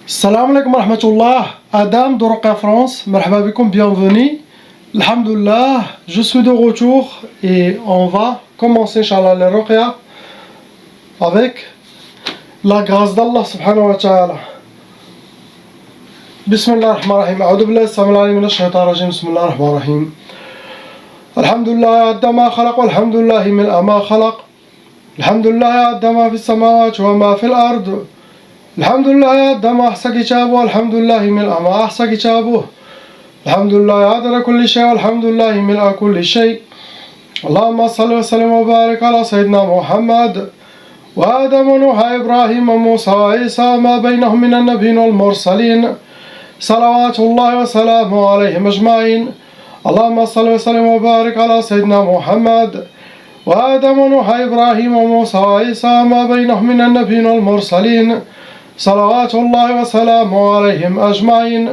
Salam alaikum wa rahmatullah. Adam de Roqa France, marhaba bikoum, bienvenue. Alhamdulillah, je suis de retour et on va commencer, Inch'Allah, le Ruqya avec la grâce d'Allah subhanahu wa ta'ala. Bismillah ar-Rahman ar-Rahim. A'udhu billahi as-samil alim minash shaitanir rajim. Bismillah ar-Rahman ar-Rahim. Alhamdulillah adda ma khalaq walhamdulillah mil'a ma khalaq. Alhamdulillah adda ma fis samawati wa ma fil ard. Alhamdulillah adda ma ahsa kitabuhu. Alhamdulillah mil'a ma ahsa kitabuhu. Alhamdulillah adada kulli shay walhamdulillah mil'a kulli shay. Allahumma salli wa sallim wa barik ala sayyidina Muhammad وآدم ونوح إبراهيم وموسى وعيسى ما بينهم من النبيين والمرسلين صلوات الله وسلامه عليهم أجمعين. اللهم صل وسلم وبارك على سيدنا محمد وآدم ونوح إبراهيم وموسى وعيسى ما بينهم من النبيين والمرسلين صلوات الله وسلامه عليهم أجمعين.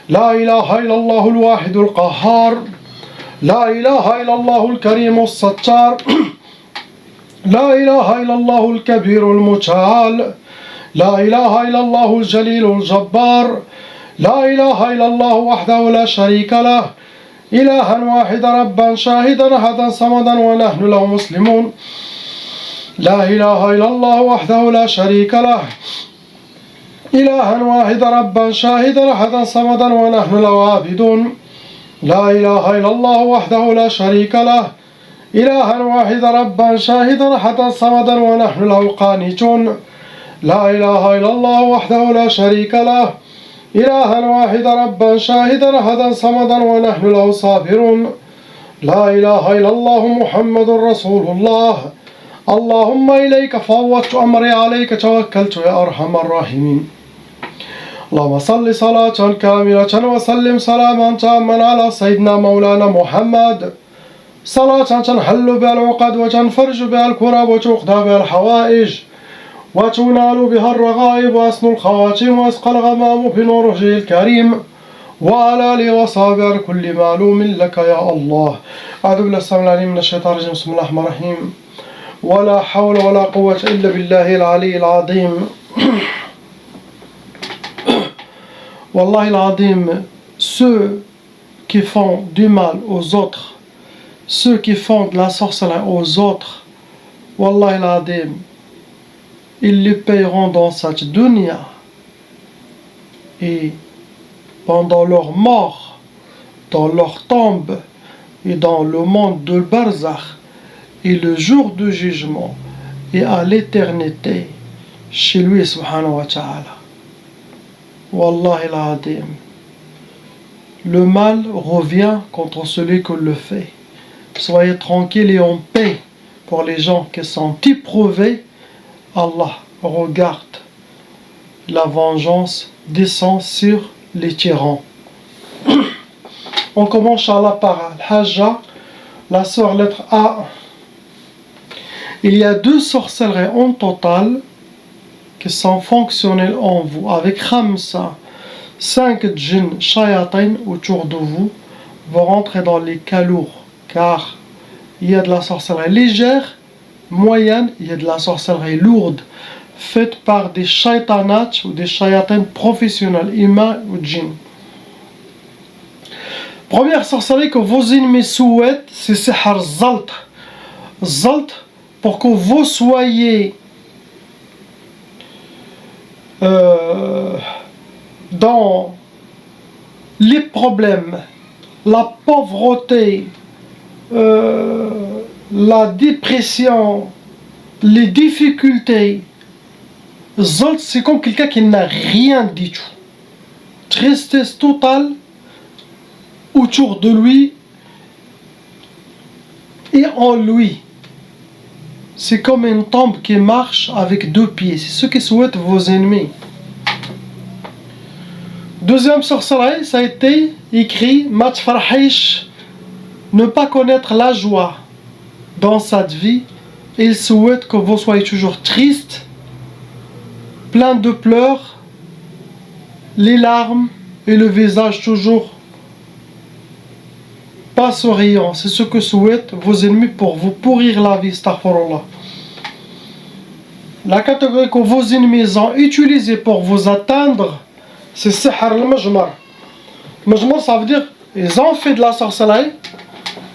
لا إله إلا الله الواحد القهار، لا إله إلا الله الكريم الستار، لا إله إلا الله الكبير المتعال، لا إله إلا الله الجليل الجبار، لا إله إلا الله وحده لا شريك له، إلها واحدا ربا شاهدا أحدا صمدا ونحن له مسلمون. لا إله إلا الله وحده لا شريك له، إلها واحدا ربا شاهدا أحدا صمدا ونحن له عابدون. لا إله إلا الله وحده لا شريك له، إلها واحدا ربا شاهدا أحدا صمدا ونحن له قانتون. لا إله إلا الله وحده لا شريك له، إلها واحدا ربا شاهدا أحدا صمدا ونحن له صابرون. لا إله إلا الله محمد رسول الله. اللهم إليك فوضت أمري عليك توكلت يا أرحم الراحمين. اللهم صل صلاة كاملة وسلم سلاما تاما على سيدنا مولانا محمد، صلاة تنحل بها العقد وتنفرج بها الكرب وتقضى بها الحوائج وتنال بها الرغائب وأسن الخواتم وأسقى الغمام بنور وجهه الكريم وعلى آله وصحبه على كل معلوم لك يا الله. أعوذ بالله السميع العليم من الشيطان الرجيم. بسم الله الرحمن الرحيم. ولا حول ولا قوة إلا بالله العلي العظيم. Wallahi l'azim, ceux qui font du mal aux autres, ceux qui font de la sorcellerie aux autres, Wallahi l'azim, ils les paieront dans cette dunya et pendant leur mort, dans leur tombe et dans le monde de Barzakh et le jour du jugement et à l'éternité chez lui subhanahu wa ta'ala. Wallahi l'azim, le mal revient contre celui qui le fait. Soyez tranquilles et en paix pour les gens qui sont éprouvés. Allah regarde, la vengeance descend sur les tyrans. On commence Inch'Allah par Al-Hajja, la sœur lettre A. Il y a 2 sorcelleries en total qui sont fonctionnelles en vous, avec Khamsa, 5 djinns shayatin autour de vous, vont rentrer dans les cas lourds, car il y a de la sorcellerie légère, moyenne, il y a de la sorcellerie lourde, faite par des shaytanats ou des shayatins professionnels, humains ou djinns. Première sorcellerie que vos ennemis souhaitent, c'est Sihr Zalt. Zalt, pour que vous soyez dans les problèmes, la pauvreté, la dépression, les difficultés. Zolt, c'est comme quelqu'un qui n'a rien du tout. Tristesse totale autour de lui et en lui. C'est comme une tombe qui marche avec 2 pieds. C'est ce que souhaitent vos ennemis. Deuxième sorcellerie, ça a été écrit Mat Farhish, ne pas connaître la joie dans cette vie. Il souhaite que vous soyez toujours triste, plein de pleurs, les larmes et le visage toujours pas souriant. C'est ce que souhaitent vos ennemis pour vous pourrir la vie. Astaghfirullah. La catégorie que vos ennemis ont utilisée pour vous atteindre, c'est sihr al-majmar. Majmar, ça veut dire, ils ont fait de la sorcellerie.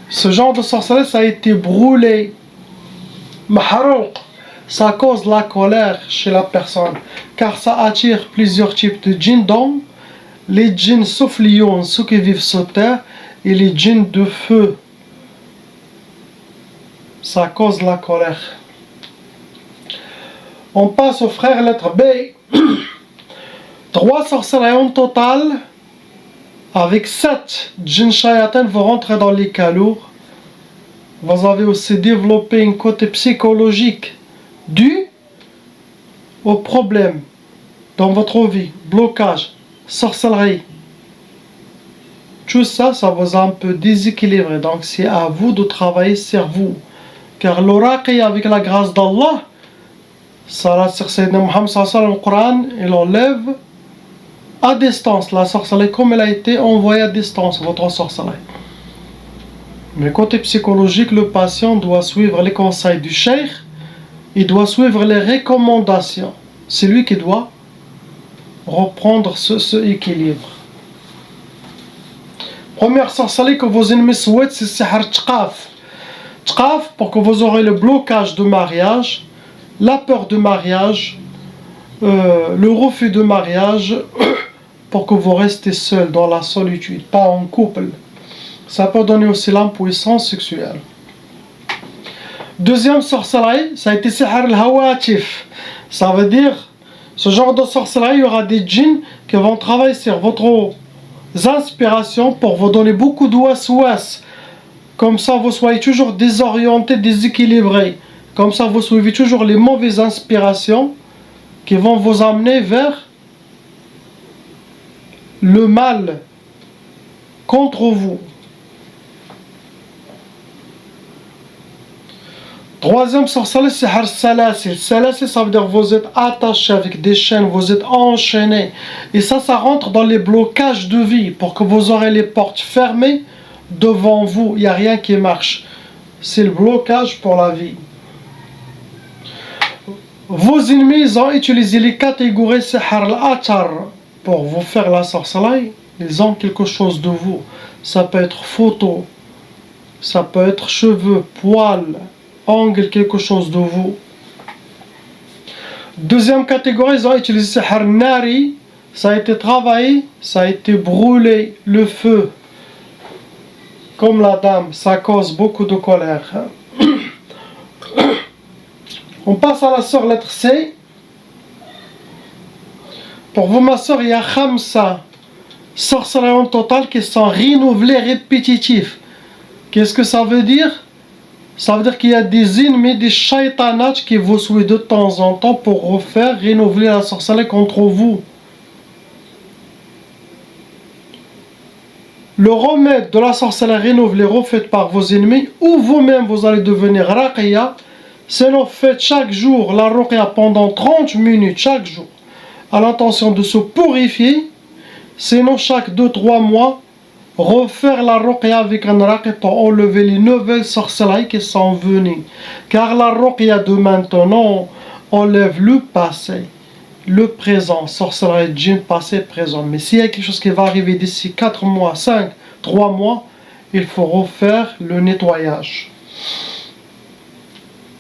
Ce genre de sorcellerie, ça a été brûlé. Mahrouq, ça cause la colère chez la personne, car ça attire plusieurs types de djinns, dont les djinns soufflions, ceux qui vivent sur terre, et les djinns de feu. Ça cause la colère. On passe au frère lettre B. 3 sorcelleries en total, avec 7 djinns shayatin vont rentrer dans les cas lourds. Vous avez aussi développé un côté psychologique dû aux problèmes dans votre vie, blocage, sorcellerie. Tout ça, ça vous a un peu déséquilibré. Donc c'est à vous de travailler sur vous. Car l'oracle, avec la grâce d'Allah, Salat sur Sayyidina Muhammad sallallahu alayhi wa sallam, le Coran, il enlève à distance la sorcellerie comme elle a été envoyée à distance, votre sorcellerie. Mais côté psychologique, le patient doit suivre les conseils du cheikh, il doit suivre les recommandations. C'est lui qui doit reprendre ce équilibre. Première sorcellerie que vos ennemis souhaitent, c'est sihr tqaf. Tqaf, pour que vous aurez le blocage de mariage, la peur de mariage, le refus de mariage, pour que vous restez seul dans la solitude, pas en couple. Ça peut donner aussi l'impuissance sexuelle. Deuxième sorcellerie, ça a été sihr al-hawatif. Ça veut dire, ce genre de sorcellerie, il y aura des djinns qui vont travailler sur votre inspirations pour vous donner beaucoup de waswas. Comme ça, vous soyez toujours désorienté, déséquilibré. Comme ça, vous suivez toujours les mauvaises inspirations qui vont vous amener vers le mal contre vous. Troisième sorcellerie, c'est sihr salasil. Salasil, ça veut dire que vous êtes attaché avec des chaînes, vous êtes enchaîné. Et ça rentre dans les blocages de vie pour que vous aurez les portes fermées devant vous. Il n'y a rien qui marche. C'est le blocage pour la vie. Vos ennemis ont utilisé les catégories sihr al-atar pour vous faire la sorcellerie. Ils ont quelque chose de vous. Ça peut être photo, ça peut être cheveux, poils, ongles, quelque chose de vous. Deuxième catégorie, ils ont utilisé sihr nari. Ça a été travaillé, ça a été brûlé, le feu. Comme la dame, ça cause beaucoup de colère. On passe à la sœur lettre C. Pour vous, ma sœur, il y a khamsa sorcelleries en total qui sont renouvelées, répétitifs. Qu'est-ce que ça veut dire? Ça veut dire qu'il y a des ennemis, des shaitanats qui vous suivent de temps en temps pour refaire, renouveler la sorcellerie contre vous. Le remède de la sorcellerie renouvelée refaite par vos ennemis, ou vous-même vous allez devenir raqiya, sinon faites chaque jour la ruqya pendant 30 minutes chaque jour, à l'intention de se purifier, sinon chaque 2-3 mois, refaire la ruqya avec un raqi pour enlever les nouvelles sorcelleries qui sont venues. Car la ruqya de maintenant enlève le passé, le présent, sorcellerie, djinn, passé, présent. Mais s'il y a quelque chose qui va arriver d'ici 4 mois, 5, 3 mois, il faut refaire le nettoyage.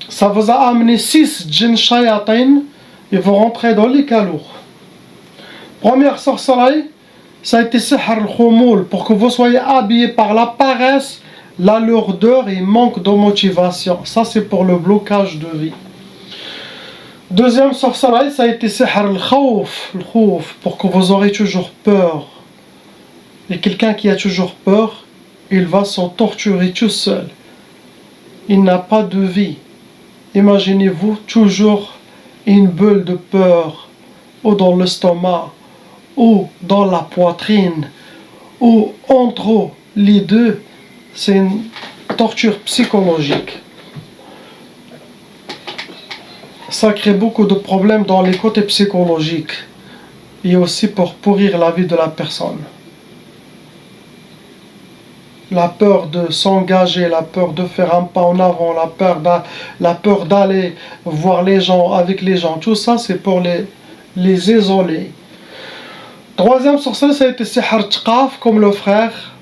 Ça vous a amené 6 djinn shayatin, ils vont rentrer dans les cas lourds. Première sorcellerie, ça a été sihr al-khumul, pour que vous soyez habillés par la paresse, la lourdeur et manque de motivation. Ça, c'est pour le blocage de vie. Deuxième sorcellerie, ça a été sihr al-khawf, pour que vous aurez toujours peur. Et quelqu'un qui a toujours peur, il va s'en torturer tout seul. Il n'a pas de vie. Imaginez-vous toujours une bulle de peur, ou dans l'estomac, ou dans la poitrine, ou entre les deux. C'est une torture psychologique. Ça crée beaucoup de problèmes dans les côtés psychologiques et aussi pour pourrir la vie de la personne. La peur de s'engager, la peur de faire un pas en avant, la peur d'aller voir les gens, avec les gens, tout ça c'est pour les isoler. Troisième sorcellerie, ça a été Sihar Tqaf, comme le frère.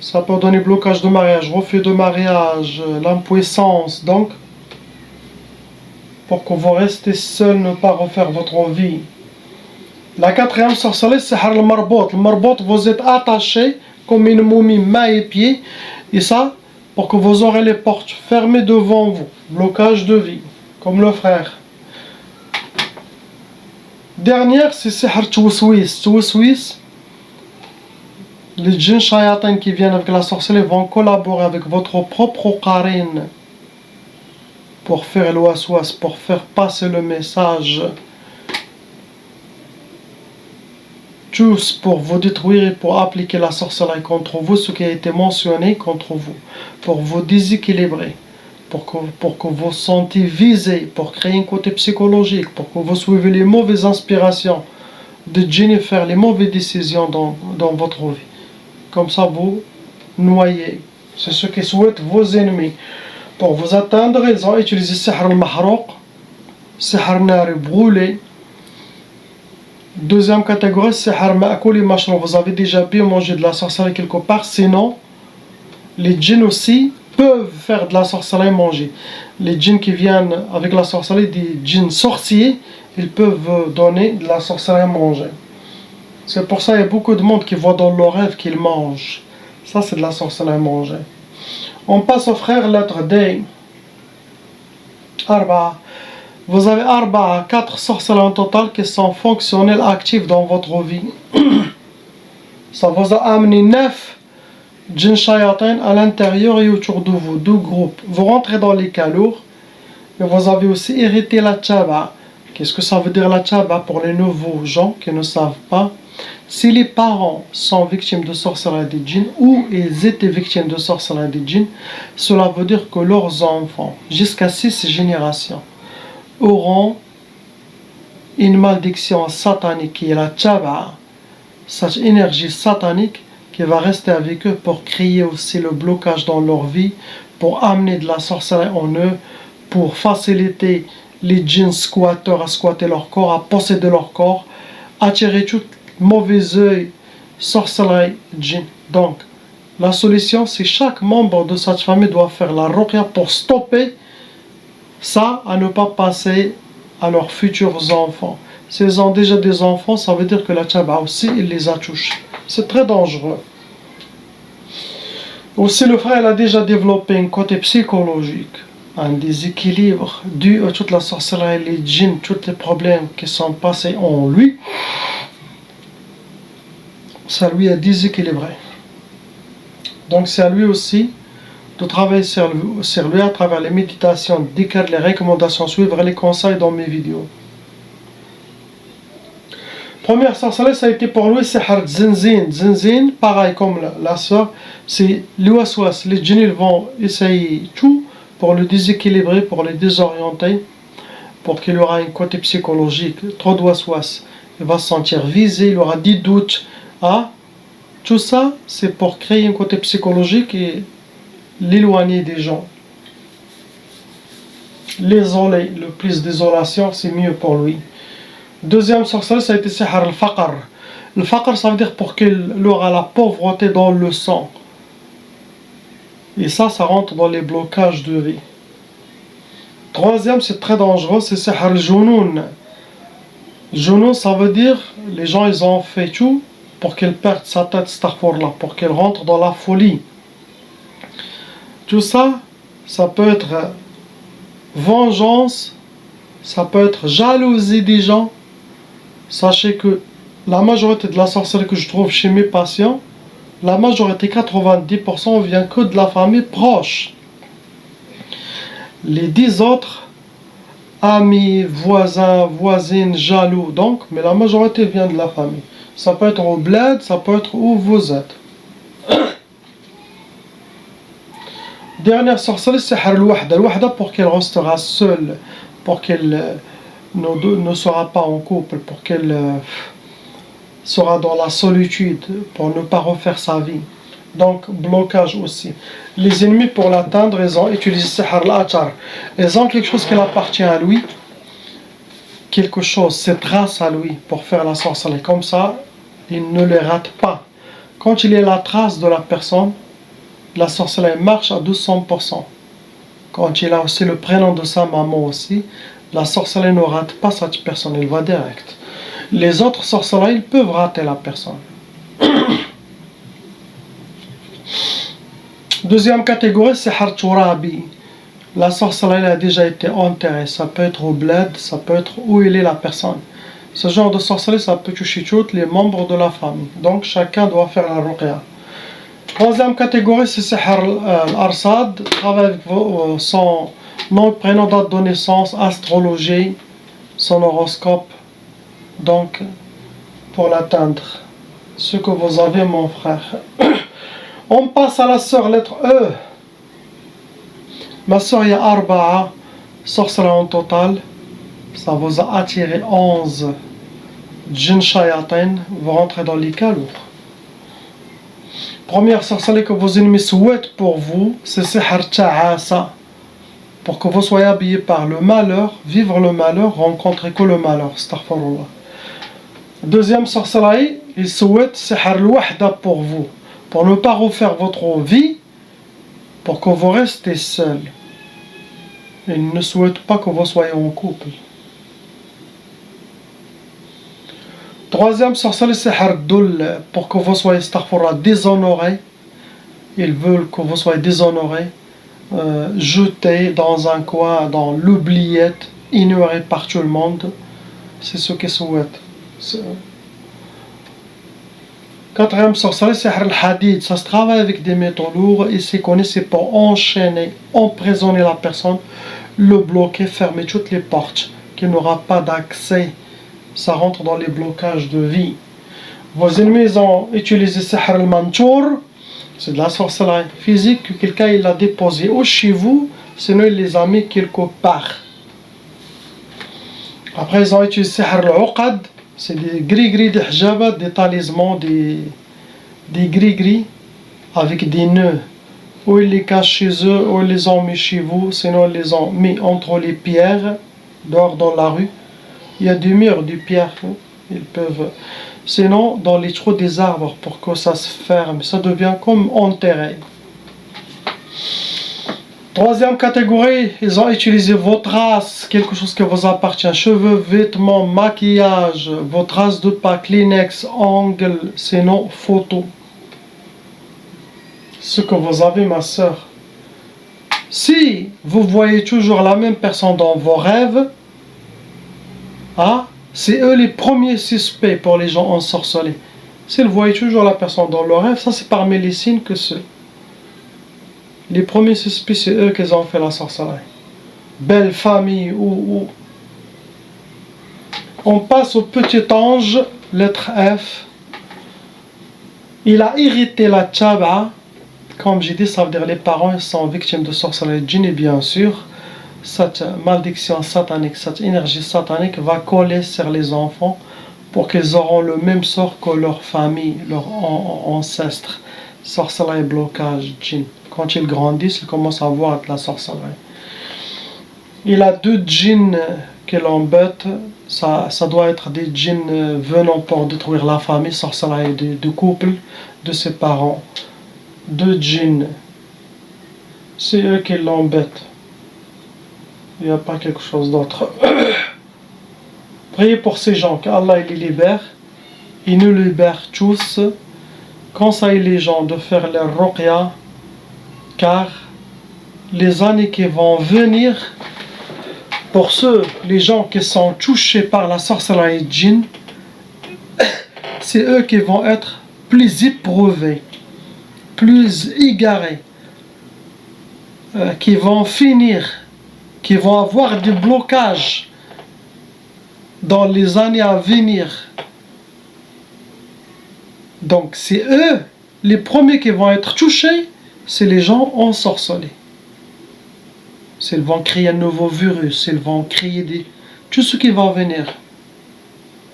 Ça peut donner blocage de mariage, refus de mariage, l'impuissance. Donc, pour que vous restez seul, ne pas refaire votre vie. La quatrième sorcellerie, c'est Sihar al-Marbot. Le Marbot, vous êtes attaché comme une momie, main et pied. Et ça, pour que vous aurez les portes fermées devant vous. Blocage de vie, comme le frère. Dernière, c'est Sihar Twiswis. Twiswis, les djinns shayatin qui viennent avec la sorcellerie vont collaborer avec votre propre qarine pour faire le waswas, pour faire passer le message. Tous pour vous détruire et pour appliquer la sorcellerie contre vous, ce qui a été mentionné contre vous, pour vous déséquilibrer, pour que vous vous sentiez visé, pour créer un côté psychologique, pour que vous suivez les mauvaises inspirations de djinn et faire les mauvaises décisions dans votre vie. Comme ça, vous noyez. C'est ce que souhaitent vos ennemis. Pour vous atteindre, ils ont utilisé Sihr al-Mahrouq, Sihr Nari brûlé. Deuxième catégorie, Sihr Ma'kouli Mashroum. Vous avez déjà bien mangé de la sorcellerie quelque part, sinon, les djinns aussi peuvent faire de la sorcellerie manger. Les djinns qui viennent avec la sorcellerie, des djinns sorciers, ils peuvent donner de la sorcellerie manger. C'est pour ça qu'il y a beaucoup de monde qui voit dans leurs rêves qu'ils mangent. Ça, c'est de la sorcellerie manger. On passe au frère, lettre D. Arba. Vous avez Arba, 4 sorcelleries en total qui sont fonctionnelles, actives dans votre vie. Ça vous a amené 9 djinns shayatin à l'intérieur et autour de vous, 2 groupes. Vous rentrez dans les calours et vous avez aussi hérité la tchaba. Qu'est-ce que ça veut dire la tchaba pour les nouveaux gens qui ne savent pas? Si les parents sont victimes de sorcellerie des djinns ou ils étaient victimes de sorcellerie des djinns, cela veut dire que leurs enfants, jusqu'à 6 générations, auront une malédiction satanique qui est la tchaba, cette énergie satanique qui va rester avec eux pour créer aussi le blocage dans leur vie, pour amener de la sorcellerie en eux, pour faciliter les djinns squatteurs à squatter leur corps, à posséder leur corps, attirer tout mauvais œil, sorcellerie, djinn. Donc, la solution, c'est chaque membre de cette famille doit faire la ruqya pour stopper ça, à ne pas passer à leurs futurs enfants. S'ils ont déjà des enfants, ça veut dire que la tchaba aussi, il les a touchés. C'est très dangereux. Aussi, le frère il a déjà développé un côté psychologique, un déséquilibre dû à toute la sorcellerie, les djinns, tous les problèmes qui sont passés en lui. Ça lui a déséquilibré. Donc c'est à lui aussi de travailler sur lui à travers les méditations, d'écrire les recommandations, suivre les conseils dans mes vidéos. Première sorcellerie, ça a été pour lui, c'est Sihr Zinzin. Zinzin, pareil comme la sœur, c'est l'ouaswas. Les djinns ils vont essayer tout pour le déséquilibrer, pour le désorienter, pour qu'il aura un côté psychologique, trop d'ouaswas. Il va se sentir visé, il aura des doutes. Ah, tout ça, c'est pour créer un côté psychologique et l'éloigner des gens. L'isoler, le plus d'isolation, c'est mieux pour lui. Deuxième sorcellerie, ça a été Sihr al-Faqr. Le Faqr, ça veut dire pour qu'il aura la pauvreté dans le sang. Et ça rentre dans les blocages de vie. Troisième, c'est très dangereux, c'est Sihr al-Junoun. Junoun, ça veut dire, les gens, ils ont fait tout pour qu'elle perde sa tête, astaghfirullah, pour qu'elle rentre dans la folie. Tout ça, ça peut être vengeance, ça peut être jalousie des gens. Sachez que la majorité de la sorcellerie que je trouve chez mes patients, la majorité, 90%, vient que de la famille proche. Les 10 autres, amis, voisins, voisines, jaloux, donc, mais la majorité vient de la famille. Ça peut être au bled, ça peut être où vous êtes. Dernière sorcellerie, c'est Sihr al-Wahda. Al-Wahda pour qu'elle restera seule, pour qu'elle ne sera pas en couple, pour qu'elle sera dans la solitude, pour ne pas refaire sa vie. Donc, blocage aussi. Les ennemis, pour l'atteindre, ils ont utilisé Sihr al-Achar. Ils ont quelque chose qui appartient à lui, quelque chose, cette race à lui, pour faire la sorcellerie. Comme ça, il ne les rate pas. Quand il y a la trace de la personne, la sorcellerie marche à 200%. Quand il a aussi le prénom de sa maman aussi, la sorcellerie ne rate pas cette personne, elle va direct. Les autres sorcelleries, ils peuvent rater la personne. Deuxième catégorie, c'est Harturabi. La sorcellerie a déjà été enterrée. Ça peut être au bled, ça peut être où il est la personne. Ce genre de sorcellerie, ça peut toucher tous les membres de la famille. Donc chacun doit faire la ruqya. Troisième catégorie, c'est Sihr al-Arsad. Travaille avec son nom, prénom, date de naissance, astrologie, son horoscope. Donc, pour l'atteindre. Ce que vous avez, mon frère. On passe à la sœur, lettre E. Ma sœur, il y a Arba'a, sorcellerie en total. Ça vous a attiré 11 djinn shayatin. Vous rentrez dans les calours. Première sorcellerie que vos ennemis souhaitent pour vous, c'est Sihr Ta'asa. Pour que vous soyez habillés par le malheur, vivre le malheur, rencontrer que le malheur. Astaghfirullah. Deuxième sorcellerie, ils souhaitent Sihr al-Wahda pour vous. Pour ne pas refaire votre vie, pour que vous restez seul. Ils ne souhaitent pas que vous soyez en couple. Troisième sorcellerie, c'est Hardul, pour que vous soyez déshonoré. Ils veulent que vous soyez déshonoré, jeté dans un coin, dans l'oubliette, ignoré par tout le monde. C'est ce qu'ils souhaitent. Quatrième sorcellerie, c'est Al-Hadid. Ça se travaille avec des métaux lourds et c'est connu, c'est pour enchaîner, emprisonner la personne, le bloquer, fermer toutes les portes, qu'il n'aura pas d'accès. Ça rentre dans les blocages de vie. Vos ennemis ont utilisé Sihr al-Mantour. C'est de la sorcellerie physique que quelqu'un il l'a déposé ou chez vous, sinon il les a mis quelque part. Après ils ont utilisé Sihr al-Uqad. C'est des gris-gris, des hijabat, des talismans, des gris-gris avec des nœuds. Ou ils les cachent chez eux, ou ils les ont mis chez vous, sinon ils les ont mis entre les pierres, dehors dans la rue. Il y a des murs, des pierres, ils peuvent. Sinon, dans les trous des arbres, pour que ça se ferme, ça devient comme enterré. Troisième catégorie, ils ont utilisé vos traces, quelque chose qui vous appartient, cheveux, vêtements, maquillage, vos traces de pas, Kleenex, ongles, sinon photos. Ce que vous avez, ma soeur. Si vous voyez toujours la même personne dans vos rêves, c'est eux les premiers suspects pour les gens ensorcelés. S'ils voient toujours la personne dans leur rêve, ça c'est parmi les signes que c'est. Les premiers suspects, c'est eux qui ont fait la sorcellerie. Belle famille ou. On passe au petit ange, lettre F. Il a irrité la tchaba. Comme j'ai dit, ça veut dire les parents sont victimes de sorcellerie djinn et bien sûr, cette malédiction satanique, cette énergie satanique va coller sur les enfants pour qu'ils auront le même sort que leur famille, leurs ancêtres. Sorcellerie, blocage, djinn. Quand ils grandissent, ils commencent à voir de la sorcellerie. Il a 2 djinns qui l'embêtent. Ça doit être des djinns venant pour détruire la famille, sorcellerie de couple, de ses parents. 2 djinns. C'est eux qui l'embêtent. Il n'y a pas quelque chose d'autre. Priez pour ces gens, qu'Allah les libère. Il nous libère tous. Conseille les gens de faire leur ruqya, car les années qui vont venir, pour ceux, les gens qui sont touchés par la sorcellerie djinn, c'est eux qui vont être plus éprouvés, plus égarés, qui vont finir, qui vont avoir des blocages dans les années à venir. Donc c'est eux, les premiers qui vont être touchés, c'est les gens ensorcelés. S'ils vont créer un nouveau virus, ils vont créer tout ce qui va venir.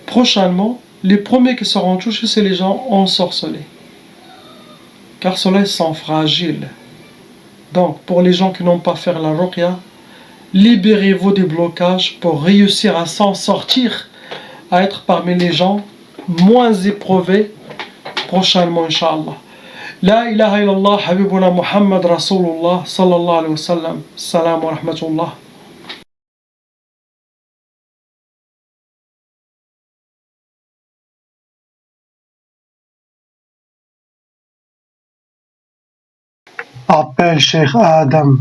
Prochainement, les premiers qui seront touchés, c'est les gens ensorcelés. Car ceux-là sont fragiles. Donc, pour les gens qui n'ont pas fait la ruqya, libérez-vous des blocages pour réussir à s'en sortir, à être parmi les gens moins éprouvés prochainement, Inch'Allah. La ilaha illallah, Habibuna Muhammad Rasulullah, sallallahu alayhi wa sallam. Salam wa rahmatullah. Appelle Cheikh Adam.